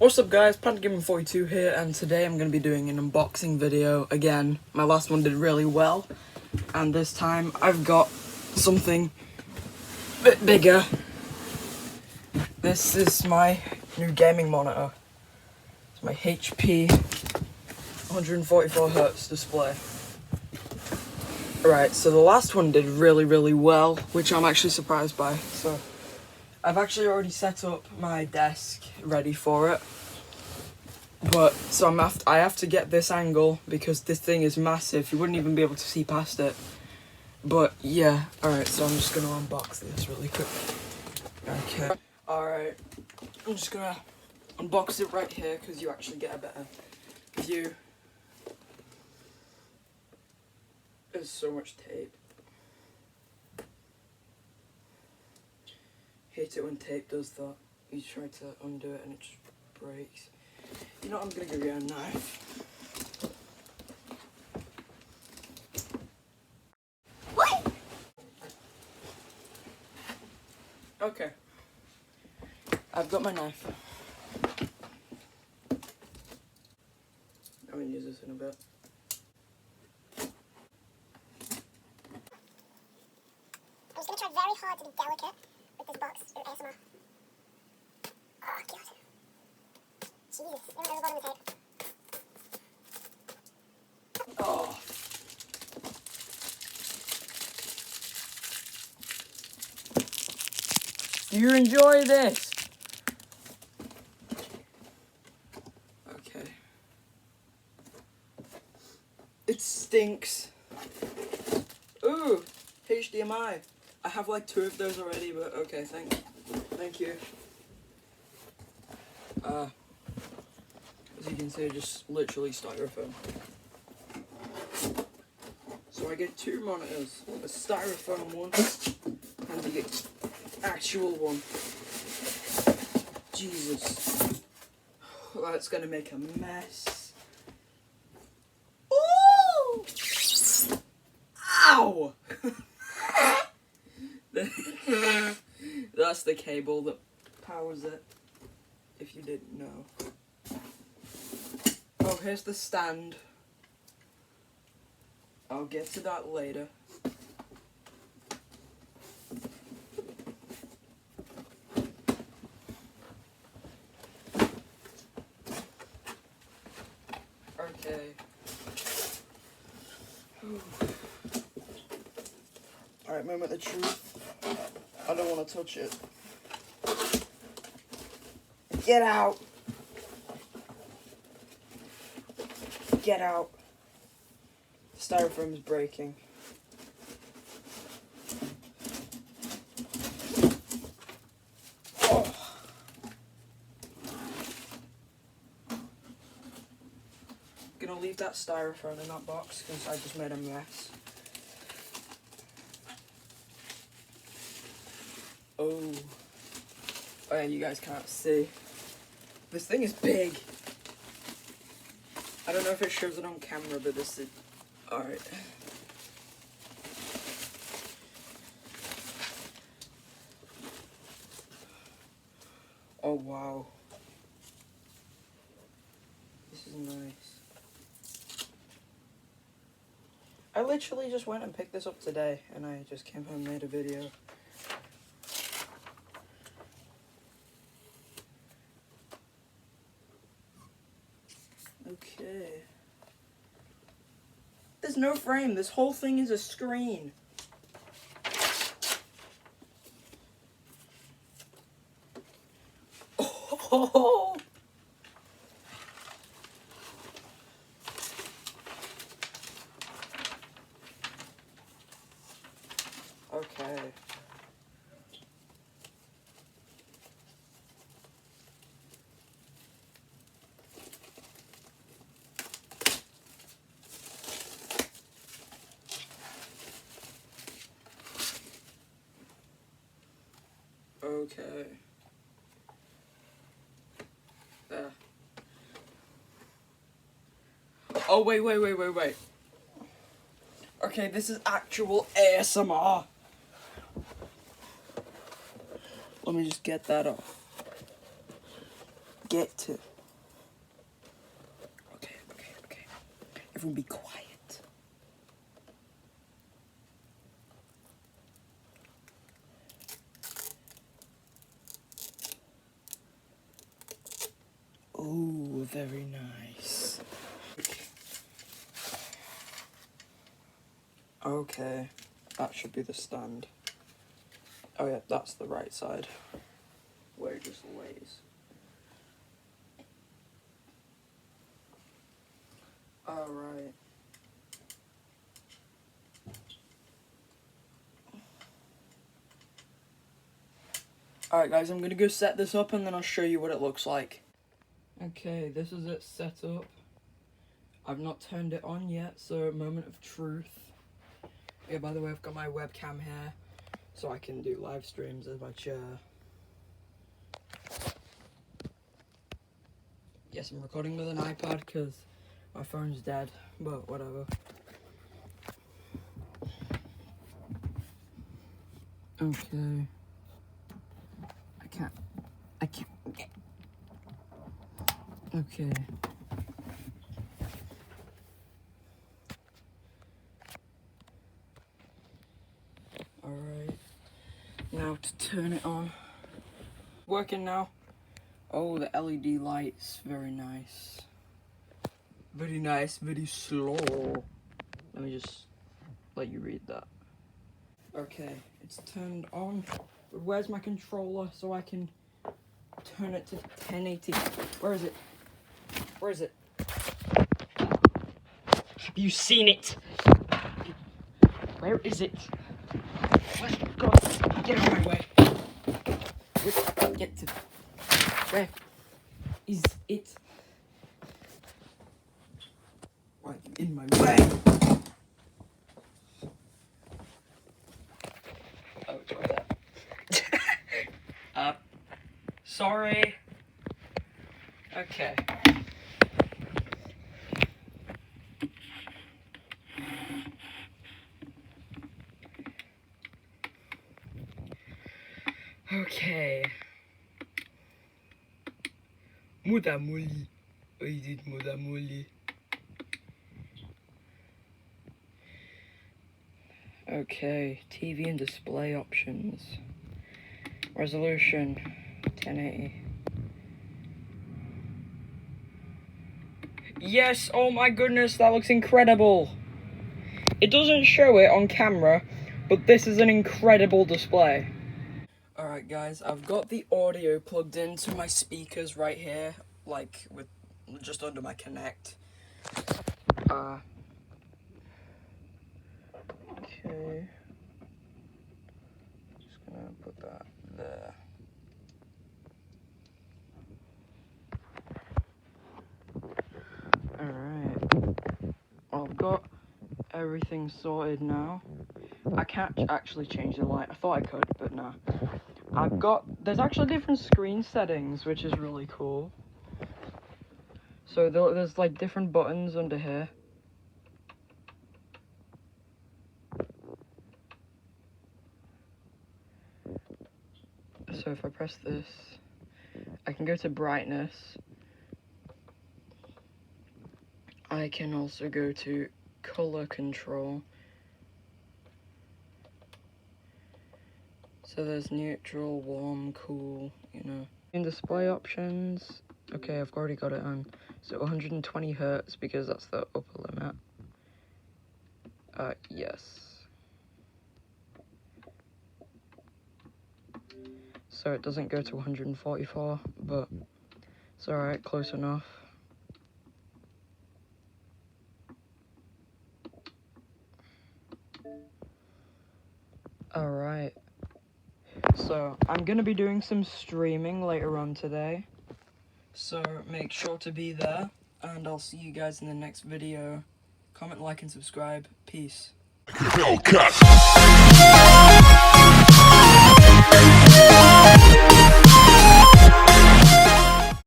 What's up guys, PandaGaming42 here, and today I'm going to be doing an unboxing video again. My last one did really well, and this time I've got something a bit bigger. This is my new gaming monitor. It's my HP 144Hz display. Right, so the last one did really well, which I'm actually surprised by. So I've actually already set up my desk ready for it. But, so I have to get this angle because this thing is massive. You wouldn't even be able to see past it. But, yeah. Alright, so I'm just going to unbox this really quick. Okay. Alright. I'm just going to unbox it right here because you actually get a better view. There's so much tape. Hate it when tape does that. You try to undo it and it just breaks. You know what, I'm gonna give you a knife. What? Okay. I've got my knife. I'm gonna use this in a bit. I'm just gonna try very hard to be delicate with this box in ASMR. Oh god. Jesus, never know the bottom of the tape. Oh. Do you enjoy this? Okay. It stinks. Ooh, HDMI. I have like 2 of those already, but okay, thank you. As you can see, just literally styrofoam. So I get 2 monitors, a styrofoam one and the actual one. Jesus. That's gonna make a mess. Ooh! Ow! That's the cable that powers it, if you didn't know. Oh, here's the stand. I'll get to that later. Okay. Alright, moment of truth. I don't want to touch it. Get out! Get out. The styrofoam is breaking. Oh. I'm gonna leave that styrofoam in that box because I just made a mess. Oh. Oh yeah, you guys can't see. This thing is big. I don't know if it shows it on camera, but this is... Alright. Oh wow. This is nice. I literally just went and picked this up today, and I just came home and made a video. Okay. There's no frame. This whole thing is a screen. Oh. Okay. Okay. There. Oh, wait. Okay, this is actual ASMR. Let me just get that off. Get to. Everyone be quiet. Oh, very nice. Okay, that should be the stand. Oh yeah, that's the right side, where it just lays. Alright. Alright guys, I'm gonna go set this up and then I'll show you what it looks like. Okay, this is it set up. I've not turned it on yet, so moment of truth. Yeah, by the way, I've got my webcam here, so I can do live streams as my chair. Yes, I'm recording with an iPad because my phone's dead, but whatever. Okay. I can't. Okay. Alright. Now to turn it on. Working now. Oh, the LED lights. Very nice. Very nice, very slow. Let me just let you read that. Okay, it's turned on. But where's my controller so I can turn it to 1080? Where is it? Where is it? Have you seen it? Where is it? God, get out of my way. Get to... Where is it? Why are you in my way? Oh, it's right there. Sorry. Okay. Okay. Muda muli. Oh, you did muda muli. Okay, TV and display options. Resolution 1080. Yes, oh my goodness, that looks incredible. It doesn't show it on camera, but this is an incredible display. Alright guys, I've got the audio plugged into my speakers right here, like with just under my Connect. Okay. Just gonna put that there. Alright. I've got everything sorted now. I can't actually change the light. I thought I could, but nah. There's actually different screen settings, which is really cool. So there's like different buttons under here. So if I press this, I can go to brightness. I can also go to color control. So there's neutral, warm, cool, you know. In display options, okay, I've already got it on. So 120 Hertz because that's the upper limit. Yes. So it doesn't go to 144, but it's alright, close enough. Alright. So, I'm gonna be doing some streaming later on today. So, make sure to be there, and I'll see you guys in the next video. Comment, like, and subscribe. Peace. Hellcat.